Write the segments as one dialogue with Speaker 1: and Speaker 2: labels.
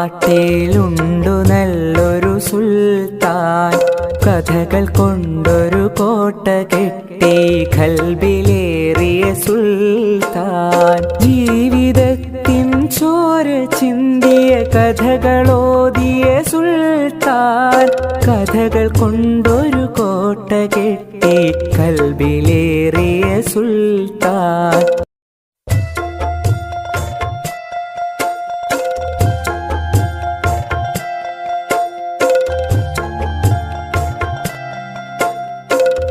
Speaker 1: തറവാട്ടിലുണ്ടു നല്ലൊരു സുൽത്താൻ. കഥകൾ കൊണ്ടൊരു കോട്ട കെട്ടി ഖൽബിലേറിയ സുൽത്താൻ. ജീവിതത്തിൻ ചോര ചിന്തിയ കഥകളോതിയ സുൽത്താൻ. കഥകൾ കൊണ്ടൊരു കോട്ട കെട്ടി ഖൽബിലേറിയ സുൽത്താൻ.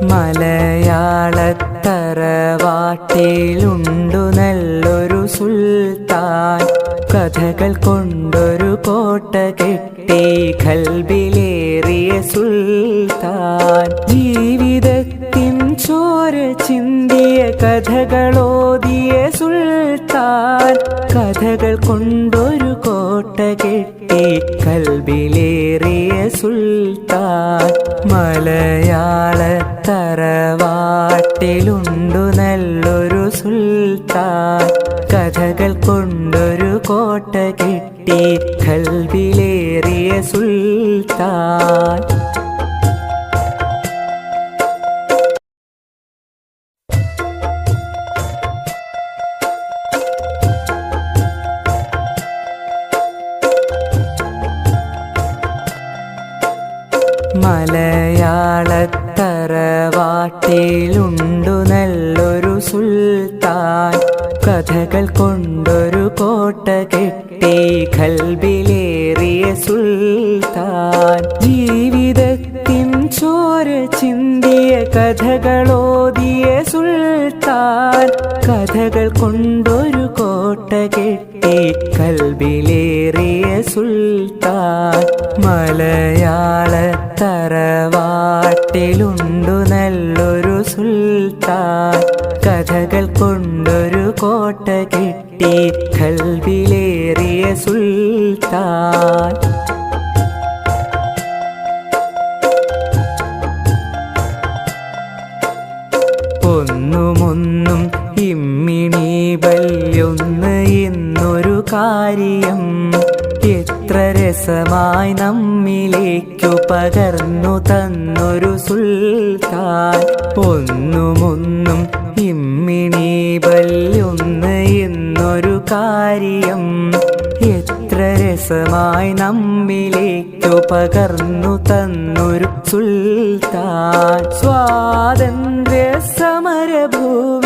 Speaker 1: മലയാളത്തറവാട്ടിലുണ്ടു നല്ലൊരു സുൽത്താൻ. കഥകൾ കൊണ്ടൊരു കോട്ട കെട്ടി ഖൽബിലേറിയ സുൽത്താൻ. ജീവിതത്തിൻ ചോര ചിന്തിയ കഥകളോതിയ സുൽത്താൻ. കഥകൾ കൊണ്ടൊരു കോട്ട കെട്ടി ഖൽബിലേറിയ സുൽത്താൻ. മലയാളത്തറവാട്ടിലുണ്ടു നല്ലൊരു സുൽത്താൻ. കഥകൾ കൊണ്ടൊരു കോട്ട കെട്ടി ഖൽബിലേറിയ സുൽത്താൻ. മലയാളത്തറവാട്ടിലുണ്ടു നല്ലൊരു സുൽത്താൻ. കഥകൾ കൊണ്ടൊരു കോട്ട കെട്ടി ഖൽബിലേറിയ സുൽത്താൻ. ജീവിതത്തിൻ ചോര ചിന്തിയ കഥകളോതിയ സുൽത്താൻ. കഥകൾ കൊണ്ടൊരു കോട്ട കെട്ടി ഖൽബിലേറിയ സുൽത്താൻ. മലയാളത്തറവാട്ടിലുണ്ടു നല്ലൊരു സുൽത്താൻ. കഥകൾ കൊണ്ടൊരു കോട്ട കെട്ടി ഖൽബിലേറിയ സുൽത്താൻ. ഒന്നുമൊന്നും ഇമ്മിണി ബല്യൊന്ന് എന്നൊരു കാര്യം എത്ര രസമായി നമ്മിലേക്കു പകർന്നു തന്നൊരു സുൽത്താൻ. ഒന്നുമൊന്നും ഇമ്മിണി ബല്യൊന്ന് എന്നൊരു കാര്യം എത്ര രസമായി നമ്മിലേക്കു പകർന്നു തന്നൊരു സുൽത്താൻ. സ്വാതന്ത്ര്യ സമരഭൂവി